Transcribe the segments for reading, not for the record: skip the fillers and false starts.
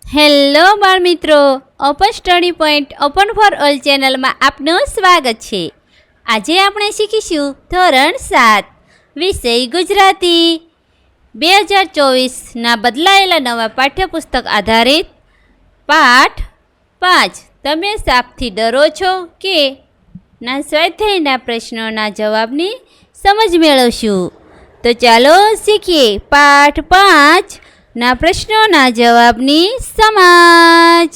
Hello બાળ મિત્રો, open study point open for all ચેનલમાં આપનું સ્વાગત છે. આજે આપણે શીખીશું ધોરણ 7 વિષય ગુજરાતી 2024ના બદલાયેલા નવા પાઠ્યપુસ્તક આધારિત પાઠ 5. તમે સાપથી ડરો છો કે ના સ્વાધ્યાયના પ્રશ્નોના જવાબની સમજ મેળવશું. તો ચાલો શીખીએ પાઠ 5 ના પ્રશ્નોના જવાબની સમજ.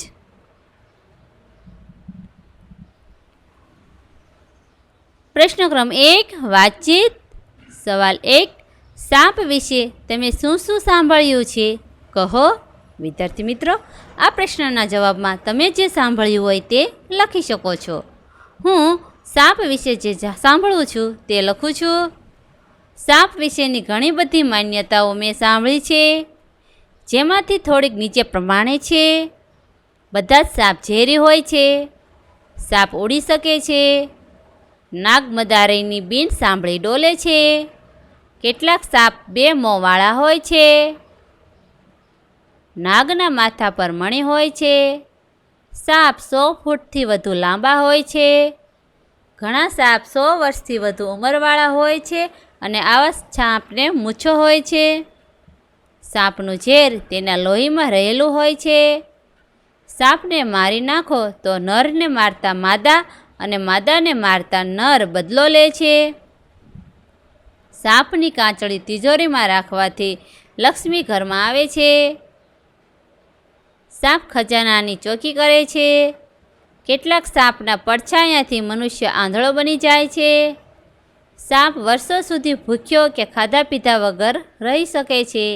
પ્રશ્ન ક્રમ 1, વાતચીત. સવાલ 1, સાપ વિશે તમે શું શું સાંભળ્યું છે? કહો. વિદ્યાર્થી મિત્રો, આ પ્રશ્નના જવાબમાં તમે જે સાંભળ્યું હોય તે લખી શકો છો. હું સાપ વિશે જે સાંભળું છું તે લખું છું. સાપ વિશેની ઘણી બધી માન્યતાઓ મેં સાંભળી છે, જેમાંથી થોડીક નીચે પ્રમાણે છે. બધા જ સાપ ઝેરી હોય છે. સાપ ઉડી શકે છે. નાગ મદારીની બીન સાંભળી ડોલે છે. કેટલાક સાપ 2 મોંવાળા હોય છે. નાગના માથા પર મણી હોય છે. સાપ 100 ફૂટથી વધુ લાંબા હોય છે. ઘણા સાપ 100 વર્ષથી વધુ ઉંમરવાળા હોય છે અને આવા સાપને મૂછો હોય છે. સાપનું ઝેર તેના લોહીમાં રહેલું હોય છે. સાપને મારી નાખો તો નરને મારતા માદા અને માદાને મારતા નર બદલો લે છે. સાપની કાંચળી તિજોરીમાં રાખવાથી લક્ષ્મી ઘરમાં આવે છે. સાપ ખજાનાની ચોકી કરે છે. કેટલાક સાપના પડછાયાથી મનુષ્ય આંધળો બની જાય છે. સાપ વર્ષો સુધી ભૂખ્યો કે ખાધા પીધા વગર રહી શકે છે.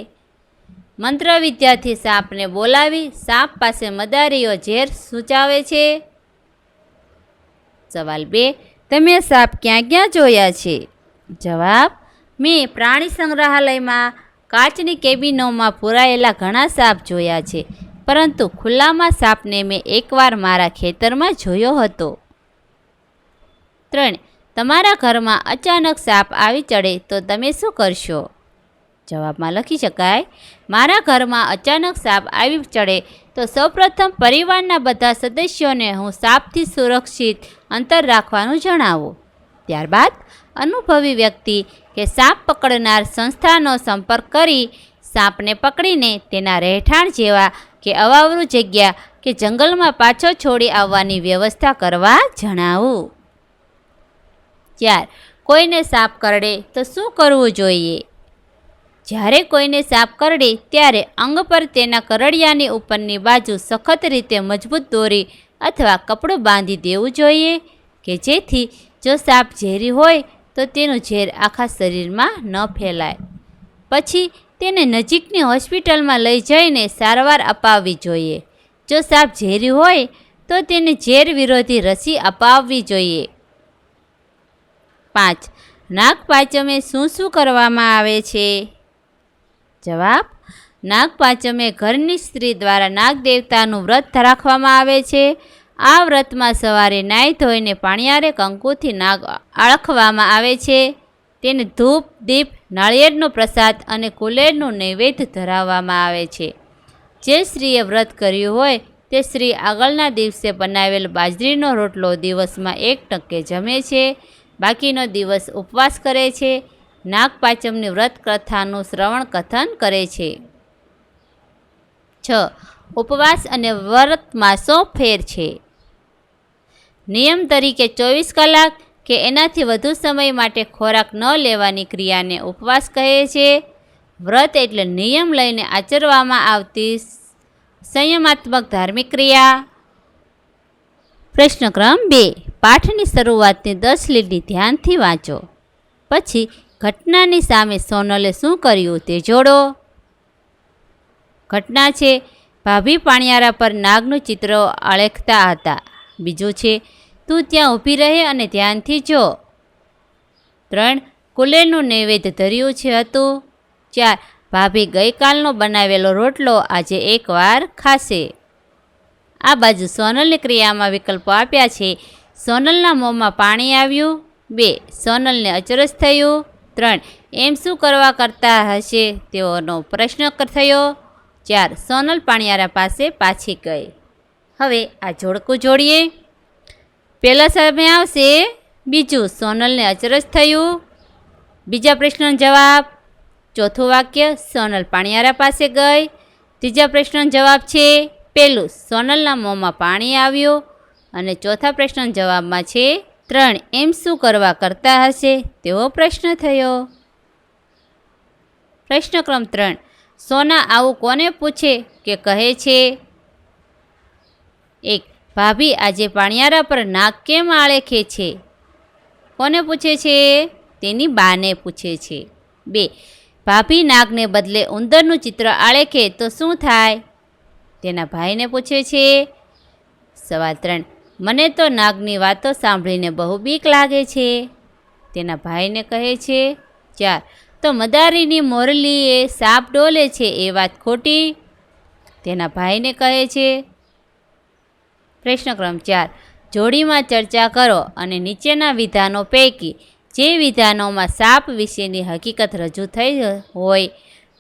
મંત્ર વિદ્યાથી સાપને બોલાવી સાપ પાસે મદારીઓ ઝેર સૂચાવે છે. સવાલ 2, તમે સાપ ક્યાં ક્યાં જોયા છે? જવાબ: મેં પ્રાણી સંગ્રહાલયમાં કાચની કેબિનોમાં પૂરાયેલા ઘણા સાપ જોયા છે, પરંતુ ખુલ્લામાં સાપને મેં એકવાર મારા ખેતરમાં જોયો હતો. 3, તમારા ઘરમાં અચાનક સાપ આવી ચડે તો તમે શું કરશો? જવાબમાં લખી શકાય: મારા ઘરમાં અચાનક સાપ આવી ચડે તો સૌપ્રથમ પરિવારના બધા સદસ્યોને હું સાપથી સુરક્ષિત અંતર રાખવાનું જણાવું. ત્યારબાદ અનુભવી વ્યક્તિ કે સાપ પકડનાર સંસ્થાનો સંપર્ક કરી સાપને પકડીને તેના રહેઠાણ જેવા કે અવાવરૂ જગ્યા કે જંગલમાં પાછો છોડી આવવાની વ્યવસ્થા કરવા જણાવું. 4, કોઈને સાપ કરડે તો શું કરવું જોઈએ? જ્યારે કોઈને સાપ કરડે ત્યારે અંગ પર તેના કરડિયાની ઉપરની બાજુ સખત રીતે મજબૂત દોરી અથવા કપડું બાંધી દેવું જોઈએ કે જેથી જો સાપ ઝેરી હોય તો તેનું ઝેર આખા શરીરમાં ન ફેલાય. પછી તેને નજીકની હોસ્પિટલમાં લઈ જઈને સારવાર અપાવવી જોઈએ. જો સાપ ઝેરી હોય તો તેને ઝેર વિરોધી રસી અપાવવી જોઈએ. 5, નાગપાંચમે શું શું કરવામાં આવે છે? જવાબ: નાગપાંચમે ઘરની સ્ત્રી દ્વારા નાગ દેવતાનું વ્રત રાખવામાં આવે છે. આ વ્રતમાં સવારે નાહી ધોઈને પાણિયારે કંકુથી નાગ આળખવામાં આવે છે. તેને ધૂપ, દીપ, નાળિયેરનો પ્રસાદ અને કુલેરનું નૈવેદ્ય ધરાવવામાં આવે છે. જે સ્ત્રીએ વ્રત કર્યું હોય તે સ્ત્રી આગળના દિવસે બનાવેલ બાજરીનો રોટલો દિવસમાં 1 ટકે જમે છે. બાકીનો દિવસ ઉપવાસ કરે છે. નાગપાંચમની વ્રત કથાનું શ્રવણ કથન કરે છે. 6, ઉપવાસ અને વ્રતમાં શું ફેર છે? નિયમ તરીકે 24 કલાક કે એનાથી વધુ સમય માટે ખોરાક ન લેવાની ક્રિયાને ઉપવાસ કહે છે. વ્રત એટલે નિયમ લઈને આચરવામાં આવતી સંયમાત્મક ધાર્મિક ક્રિયા. પ્રશ્ન ક્રમ 2, પાઠની શરૂઆતની 10 લીટી ધ્યાનથી વાંચો. પછી ઘટનાની સામે સોનલે શું કર્યું તે જોડો. ઘટના છે: ભાભી પાણિયારા પર નાગનું ચિત્ર આલેખતા હતા. બીજું છે: તું ત્યાં ઊભી રહે અને ધ્યાનથી જો. 3, કુલેરનું નૈવેદ્ય ધર્યું છે હતું. 4, ભાભી ગઈકાલનો બનાવેલો રોટલો આજે એકવાર ખાશે. આ બાજુ સોનલની ક્રિયામાં વિકલ્પો આપ્યા છે. સોનલના મોંમાં પાણી આવ્યું. 2, સોનલને અચરજ થયું. 3, એમ શું કરવા કરતા હશે તેઓનો પ્રશ્ન થયો. 4. સોનલ પાણિયારા પાસે પાછી ગઈ. હવે આ જોડકું જોડીએ. પહેલા સમય આવશે બીજું, સોનલને અચરજ થયું. બીજા પ્રશ્નનો જવાબ. ચોથું વાક્ય, સોનલ પાણિયારા પાસે ગઈ. ત્રીજા પ્રશ્નનો જવાબ છે પહેલું, સોનલના મોંમાં પાણી આવ્યું. અને ચોથા પ્રશ્નના જવાબમાં છે 3. એમ શું કરવા કરતા હશે તેવો પ્રશ્ન થયો. પ્રશ્ન ક્રમ 3. સોના આવું કોને પૂછે કે કહે છે? 1. ભાભી આજે પાણિયારા પર નાક કેમ આળેખે છે? કોને પૂછે છે? તેની બાને પૂછે છે. 2. ભાભી નાગને બદલે ઉંદરનું ચિત્ર આળેખે તો શું થાય? તેના ભાઈને પૂછે છે. સવાલ 3. મને તો નાગની વાતો સાંભળીને બહુ બીક લાગે છે. તેના ભાઈને કહે છે. 4. તો મદારીની મોરલીએ સાપ ડોલે છે એ વાત ખોટી? તેના ભાઈને કહે છે. પ્રશ્ન ક્રમ 4. જોડીમાં ચર્ચા કરો અને નીચેના વિધાનો પૈકી જે વિધાનોમાં સાપ વિશેની હકીકત રજૂ થઈ હોય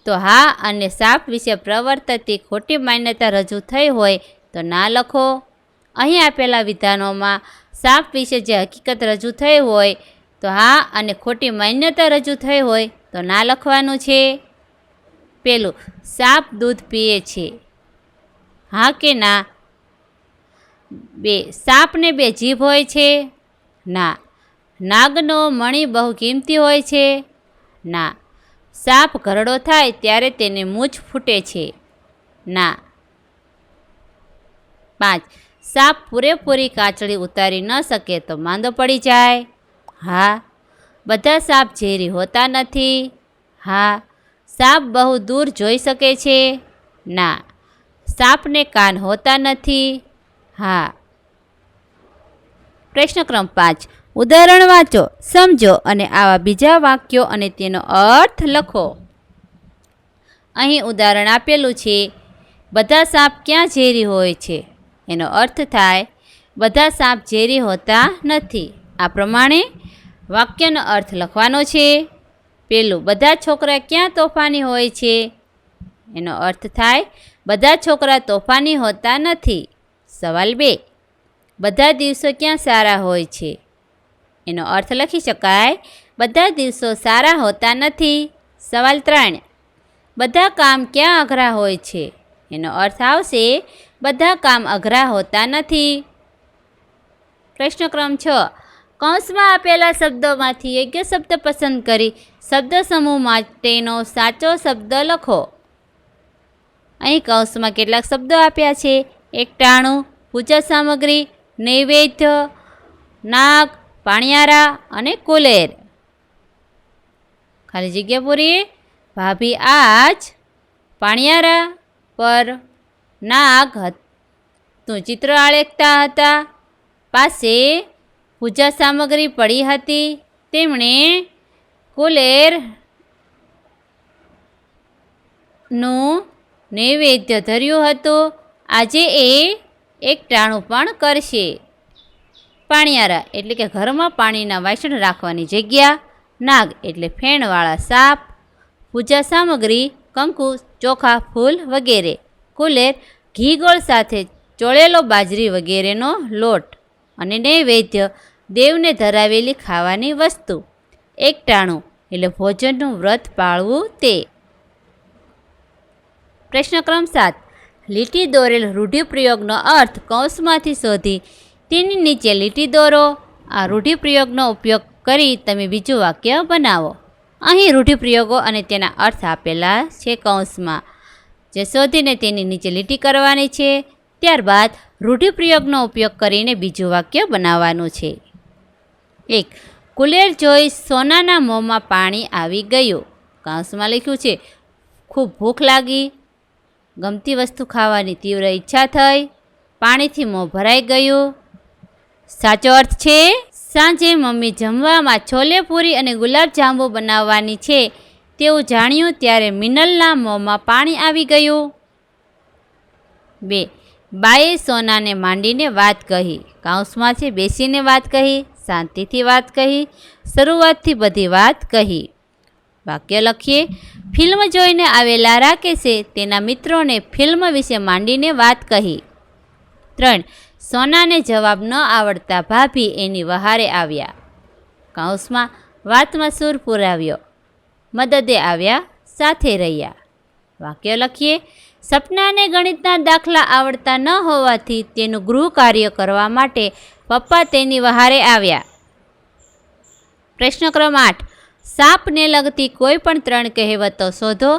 તો હા અને સાપ વિશે પ્રવર્તતી ખોટી માન્યતા રજૂ થઈ હોય તો ના લખો. અહીં આપેલા વિધાનોમાં સાપ વિશે જે હકીકત રજૂ થઈ હોય તો હા અને ખોટી માન્યતા રજૂ થઈ હોય તો ના લખવાનું છે. પહેલું, સાપ દૂધ પીએ છે. હા કે ના? 2. સાપને 2 જીભ હોય છે. ના. નાગનો મણી બહુ કિંમતી હોય છે. ના. સાપ ઘરડો થાય ત્યારે તેને મૂછ ફૂટે છે. ના. 5. સાપ પૂરેપૂરી કાચળી ઉતારી ન શકે તો માંદો પડી જાય. હા. બધા સાપ ઝેરી હોતા નથી. હા. સાપ બહુ દૂર જોઈ શકે છે. ના. સાપને કાન હોતા નથી. હા. પ્રશ્ન ક્રમ 5. ઉદાહરણ વાંચો, સમજો અને આવા બીજા વાક્યો અને તેનો અર્થ લખો. અહીં ઉદાહરણ આપેલું છે. બધા સાપ ક્યાં ઝેરી હોય છે? એનો અર્થ થાય બધા સાપ ઝેરી હોતા નથી. આ પ્રમાણે વાક્યનો અર્થ લખવાનો છે. પહેલું, બધા છોકરા ક્યાં તોફાની હોય છે? એનો અર્થ થાય બધા છોકરા તોફાની હોતા નથી. સવાલ 2. બધા દિવસો ક્યાં સારા હોય છે? એનો અર્થ લખી શકાય બધા દિવસો સારા હોતા નથી. સવાલ 3. બધા કામ ક્યાં અઘરા હોય છે? એનો અર્થ આવશે બધા કામ અઘરા હોતા નથી. પ્રશ્ન ક્રમ 6. કૌંસમાં આપેલા શબ્દોમાંથી યોગ્ય શબ્દ પસંદ કરી શબ્દ સમૂહ માટેનો સાચો શબ્દ લખો. અહીં કૌંસમાં કેટલાક શબ્દો આપ્યા છે. એકટાણું, પૂજા સામગ્રી, નૈવેદ્ય, નાગ, પાણિયારા અને કુલેર. ખાલી જગ્યા પૂરીએ. ભાભી આજ પાણિયારા પર નાગનું ચિત્ર આળેખતા હતા. પાસે પૂજા સામગ્રી પડી હતી. તેમણે કુલેરનું નૈવેદ્ય ધર્યું હતું. આજે એ એકટાણું પણ કરશે. પાણિયારા એટલે કે ઘરમાં પાણીના વાસણ રાખવાની જગ્યા. નાગ એટલે ફેણવાળા સાપ. પૂજા સામગ્રી કંકુ, ચોખા, ફૂલ વગેરે. કુલેર ઘી ગોળ સાથે ચોળેલો બાજરી વગેરેનો લોટ. અને નૈવેદ્ય દેવને ધરાવેલી ખાવાની વસ્તુ. એકટાણું એટલે ભોજનનું વ્રત પાળવું તે. પ્રશ્ન ક્રમ 7. લીટી દોરેલ રૂઢિપ્રયોગનો અર્થ કૌંસમાંથી શોધી તેની નીચે લીટી દોરો. આ રૂઢિપ્રયોગનો ઉપયોગ કરી તમે બીજું વાક્ય બનાવો. અહીં રૂઢિપ્રયોગો અને તેના અર્થ આપેલા છે કૌંસમાં, જે શોધીને તેની નીચે લીટી કરવાની છે. ત્યારબાદ રૂઢિપ્રયોગનો ઉપયોગ કરીને બીજું વાક્ય બનાવવાનું છે. 1. કુલેર જોઈ સોનાના મોંમાં પાણી આવી ગયું. કૌંસમાં લખ્યું છે ખૂબ ભૂખ લાગી, ગમતી વસ્તુ ખાવાની તીવ્ર ઈચ્છા થઈ, પાણીથી મોં ભરાઈ ગયું. સાચો અર્થ છે સાંજે મમ્મી જમવામાં છોલે પૂરી અને ગુલાબજાંબુ બનાવવાની છે તેવું જાણ્યું ત્યારે મિનલના મોંમાં પાણી આવી ગયું. 2. બાએ સોનાને માંડીને વાત કહી. કૌંસમાં છે બેસીને વાત કહી, શાંતિથી વાત કહી, શરૂઆતથી બધી વાત કહી. વાક્ય લખીએ. ફિલ્મ જોઈને આવેલા રાકેશે તેના મિત્રોને ફિલ્મ વિશે માંડીને વાત કહી. 3. સોનાને જવાબ ન આવડતા ભાભી એની વહારે આવ્યા. કૌંસમાં વાતમાં સૂર પુરાવ્યો. મદદે આવ્યા, સાથે રહ્યા. વાક્ય લખીએ. સપનાને ગણિતના દાખલા આવડતા ન હોવાથી તેનું ગૃહ કાર્ય કરવા માટે પપ્પા તેની વહારે આવ્યા. પ્રશ્ન ક્રમ 8. સાપને લગતી કોઈ પણ 3 કહેવતો શોધો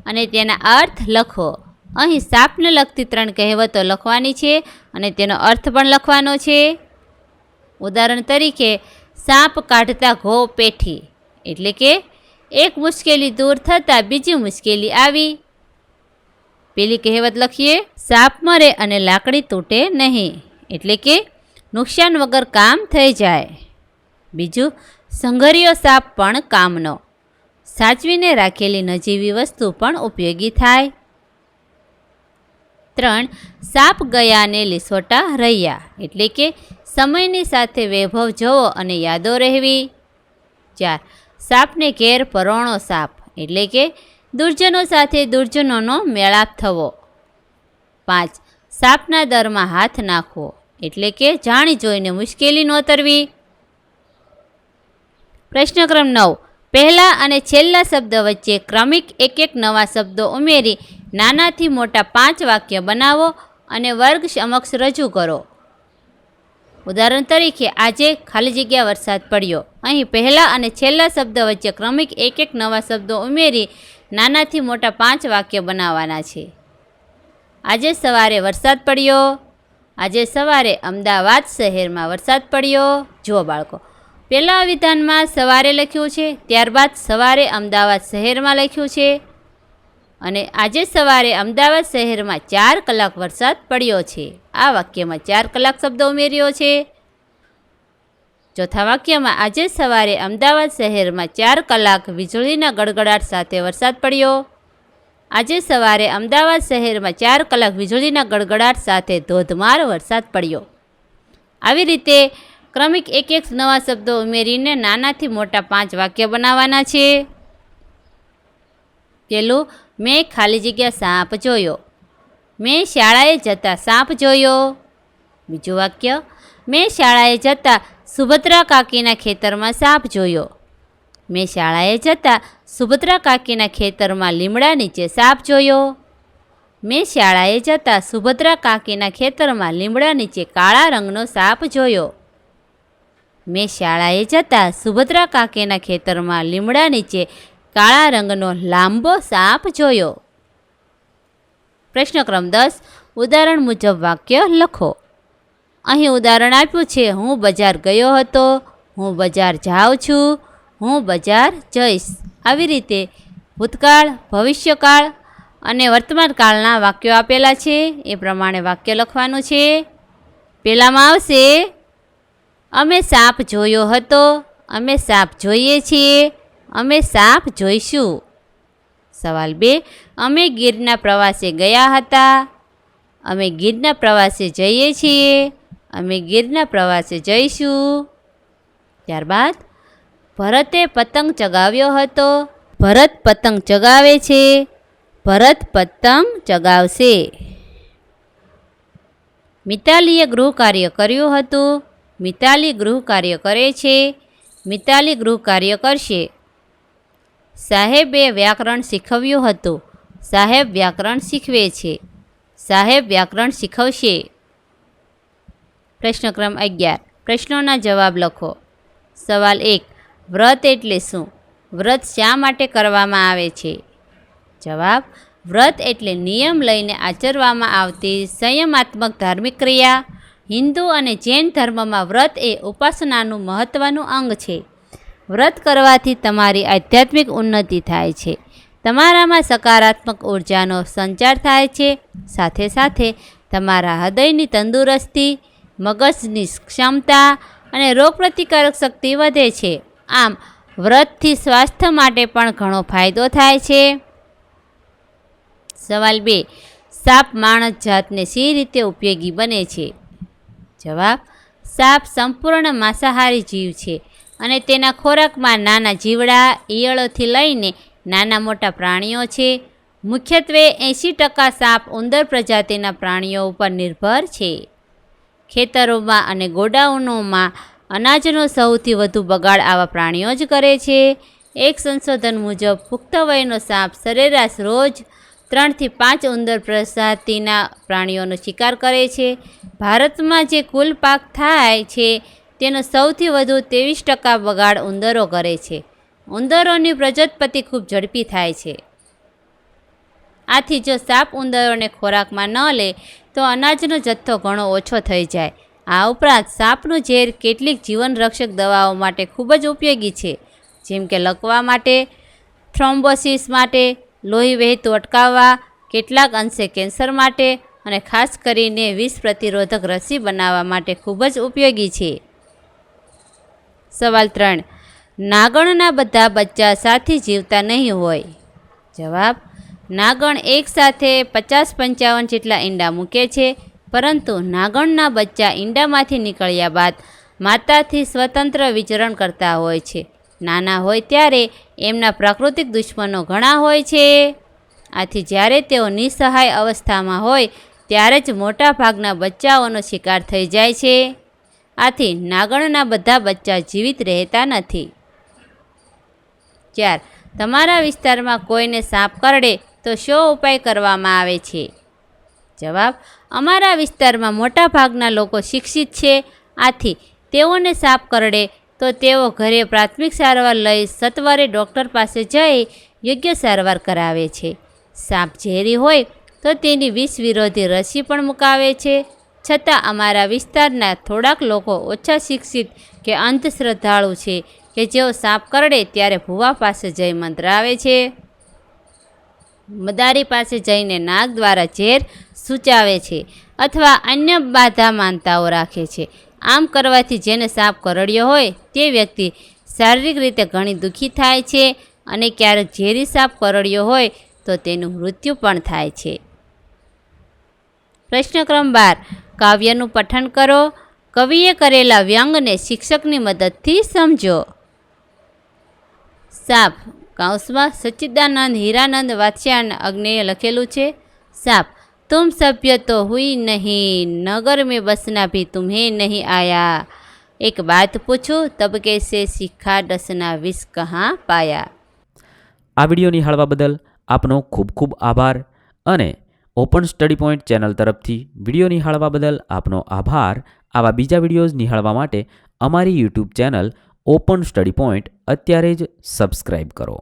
અને તેના અર્થ લખો. અહીં સાપને લગતી 3 કહેવતો લખવાની છે અને તેનો અર્થ પણ લખવાનો છે. ઉદાહરણ તરીકે, સાપ કાઢતા ઘો પેઠી, એટલે કે એક મુશ્કેલી દૂર થતાં બીજી મુશ્કેલી આવી. પેલી કહેવત લખીએ. સાપ મરે અને લાકડી તૂટે નહીં, એટલે કે નુકસાન વગર કામ થઈ જાય. બીજું, સંઘર્યો સાપ પણ કામનો, સાચવીને રાખેલી નજીવી વસ્તુ પણ ઉપયોગી થાય. 3. સાપ ગયા ને લીસોટા રહ્યા, એટલે કે સમયની સાથે વૈભવ જોવો અને યાદો રહેવી. 4. સાપને ઘેર પરોણો સાપ, એટલે કે દુર્જનો સાથે દુર્જનોનો મેળાપ થવો. 5. સાપના દરમાં હાથ નાખવો, એટલે કે જાણી જોઈને મુશ્કેલી નોતરવી. પ્રશ્ન ક્રમ 9. પહેલા અને છેલ્લા શબ્દ વચ્ચે ક્રમિક એક નવા શબ્દો ઉમેરી નાનાથી મોટા 5 વાક્ય બનાવો અને વર્ગ સમક્ષ રજૂ કરો. ઉદાહરણ તરીકે, આજે ખાલી જગ્યા વરસાદ પડ્યો. અહીં પહેલા અને છેલ્લા શબ્દ વચ્ચે ક્રમિક એક નવા શબ્દો ઉમેરી નાનાથી મોટા 5 વાક્ય બનાવવાના છે. આજે સવારે વરસાદ પડ્યો. આજે સવારે અમદાવાદ શહેરમાં વરસાદ પડ્યો. જુઓ બાળકો, પહેલા વિધાનમાં સવારે લખ્યું છે, ત્યારબાદ સવારે અમદાવાદ શહેરમાં લખ્યું છે અને આજે સવારે અમદાવાદ શહેરમાં 4 કલાક વરસાદ પડ્યો છે. આ વાક્યમાં 4 કલાક શબ્દ ઉમેર્યો છે. ચોથા વાક્યમાં આજે સવારે અમદાવાદ શહેરમાં 4 કલાક વીજળીના ગડગડાટ સાથે વરસાદ પડ્યો. આજે સવારે અમદાવાદ શહેરમાં 4 કલાક વીજળીના ગડગડાટ સાથે ધોધમાર વરસાદ પડ્યો. આવી રીતે ક્રમિક એક નવા શબ્દો ઉમેરીને નાનાથી મોટા 5 વાક્ય બનાવવાના છે. પહેલું, મેં ખાલી જગ્યા સાપ જોયો. મેં શાળાએ જતા સાપ જોયો. બીજું વાક્ય, મેં શાળાએ જતા સુભદ્રા કાકીના ખેતરમાં સાપ જોયો. મેં શાળાએ જતા સુભદ્રા કાકીના ખેતરમાં લીમડા નીચે સાપ જોયો. મેં શાળાએ જતા સુભદ્રા કાકીના ખેતરમાં લીમડા નીચે કાળા રંગનો સાપ જોયો. મેં શાળાએ જતા સુભદ્રા કાકીના ખેતરમાં લીમડા નીચે કાળા રંગનો લાંબો સાપ જોયો. પ્રશ્ન ક્રમ 10. ઉદાહરણ મુજબ વાક્ય લખો. અહીં ઉદાહરણ આપ્યું છે, હું બજાર ગયો હતો, હું બજાર જાઉં છું, હું બજાર જઈશ. આવી રીતે ભૂતકાળ, ભવિષ્યકાળ અને વર્તમાન કાળના વાક્યો આપેલા છે. એ પ્રમાણે વાક્ય લખવાનું છે. પહેલામાં આવશે, અમે સાપ જોયો હતો, અમે સાપ જોઈએ છીએ, અમે સાપ જોઈશું. સવાલ 2. અમે ગીરના પ્રવાસે ગયા હતા, અમે ગીરના પ્રવાસે જઈએ છીએ, અમે ગીરના પ્રવાસે જઈશું. ત્યારબાદ, ભરતે પતંગ ચગાવ્યો હતો, ભરત પતંગ ચગાવે છે, ભરત પતંગ ચગાવશે. મિતાલીએ ગૃહ કાર્ય કર્યું હતું, મિતાલી ગૃહ કાર્ય કરે છે, મિતાલી ગૃહ કાર્ય કરશે. સાહેબે વ્યાકરણ શીખવ્યું હતું, સાહેબ વ્યાકરણ શીખવે છે, સાહેબ વ્યાકરણ શીખવશે. પ્રશ્ન ક્રમ 11. પ્રશ્નોના જવાબ લખો. સવાલ 1. વ્રત એટલે શું? વ્રત શા માટે કરવામાં આવે છે? જવાબ, વ્રત એટલે નિયમ લઈને આચરવામાં આવતી સંયમાત્મક ધાર્મિક ક્રિયા. હિન્દુ અને જૈન ધર્મમાં વ્રત એ ઉપાસનાનું મહત્ત્વનું અંગ છે. વ્રત કરવાથી તમારી આધ્યાત્મિક ઉન્નતિ થાય છે, તમારામાં સકારાત્મક ઉર્જાનો સંચાર થાય છે, સાથે સાથે તમારા હૃદયની તંદુરસ્તી, મગજની ક્ષમતા અને રોગપ્રતિકારક શક્તિ વધે છે. આમ વ્રતથી સ્વાસ્થ્ય માટે પણ ઘણો ફાયદો થાય છે. સવાલ 2. સાપ માણસ જાતને સી રીતે ઉપયોગી બને છે? જવાબ, સાપ સંપૂર્ણ માંસાહારી જીવ છે અને તેના ખોરાકમાં નાના જીવડા, ઈયળોથી લઈને નાના મોટા પ્રાણીઓ છે. મુખ્યત્વે 80% સાપ ઉંદર પ્રજાતિના પ્રાણીઓ ઉપર નિર્ભર છે. ખેતરોમાં અને ગોડાઉનોમાં અનાજનો સૌથી વધુ બગાડ આવા પ્રાણીઓ જ કરે છે. એક સંશોધન મુજબ પુખ્ત વયનો સાપ સરેરાશ રોજ 3 થી 5 ઉંદર પ્રજાતિના પ્રાણીઓનો શિકાર કરે છે. ભારતમાં જે કુલ પાક થાય છે તેનો સૌથી વધુ 23% બગાડ ઉંદરો કરે છે. ઉંદરોની પ્રજોત્પત્તિ ખૂબ ઝડપી થાય છે. આથી જો સાપ ઉંદરોને ખોરાકમાં ન લે તો અનાજનો જથ્થો ઘણો ઓછો થઈ જાય. આ ઉપરાંત સાપનું ઝેર કેટલીક જીવનરક્ષક દવાઓ માટે ખૂબ જ ઉપયોગી છે, જેમ કે લકવા માટે, થ્રોમ્બોસિસ માટે, લોહી વહેતું અટકાવવા, કેટલાક અંશે કેન્સર માટે અને ખાસ કરીને વિષ પ્રતિરોધક રસી બનાવવા માટે ખૂબ જ ઉપયોગી છે. સવાલ 3. નાગણના બધા બચ્ચા સાથે જીવતા નહીં હોય. જવાબ: નાગણ એક સાથે 50-55 જેટલા ઈંડા મૂકે છે, પરંતુ નાગણના બચ્ચા ઈંડામાંથી નીકળ્યા બાદ માતાથી સ્વતંત્ર વિચરણ કરતા હોય છે. નાના હોય ત્યારે એમના પ્રાકૃતિક દુશ્મનો ઘણા હોય છે. આથી જ્યારે તેઓ નિસહાય અવસ્થામાં હોય ત્યારે જ મોટા ભાગના બચ્ચાઓનો શિકાર થઈ જાય છે. આથી નાગણના બધા બચ્ચા જીવિત રહેતા નથી. 4. તમારા વિસ્તારમાં કોઈને સાપ કરડે તો શો ઉપાય કરવામાં આવે છે? જવાબ: અમારા વિસ્તારમાં મોટા ભાગના લોકો શિક્ષિત છે. આથી તેઓને સાપ કરડે તો તેઓ ઘરે પ્રાથમિક સારવાર લઈ સત્વરે ડૉક્ટર પાસે જઈ યોગ્ય સારવાર કરાવે છે. સાપ ઝેરી હોય તો તેની વિષ વિરોધી રસી પણ મુકાવે છે. છતાં અમારા વિસ્તારના થોડાક લોકો ઓછા શિક્ષિત કે અંધશ્રદ્ધાળુ છે કે જેઓ સાપ કરડે ત્યારે ભૂવા પાસે જઈ મંત્રાવે છે, મદારી પાસે જઈને નાગ દ્વારા ઝેર સૂચાવે છે અથવા અન્ય બાધા માનતાઓ રાખે છે. આમ કરવાથી જેને સાપ કરડ્યો હોય તે વ્યક્તિ શારીરિક રીતે ઘણી દુઃખી થાય છે અને ક્યારેક ઝેરી સાપ કરડ્યો હોય તો તેનું મૃત્યુ પણ થાય છે. પ્રશ્ન ક્રમ 12. કાવ્યનું પઠન કરો. કવિએ કરેલા વ્યંગને શિક્ષકની મદદથી સમજો. સાપ કૌંસમાં સચ્ચિદાનંદ હીરાનંદ વાત્સ્યાયન અગ્નેય લખેલું છે. સાપ: तुम सभ्य तो हुई नहीं, नगर में बसना भी तुम्हें नहीं आया. एक बात पूछूं तब कैसे सीखा डसना विष कहाँ पाया. આ વિડીયો નિહાળવા બદલ આપનો ખૂબ ખૂબ આભાર અને ઓપન સ્ટડી પોઈન્ટ ચેનલ તરફથી વિડીયો નિહાળવા બદલ આપનો આભાર. આવા બીજા વિડીયોઝ નિહાળવા માટે અમારી YouTube channel open study point અત્યારે જ સબસ્ક્રાઈબ કરો.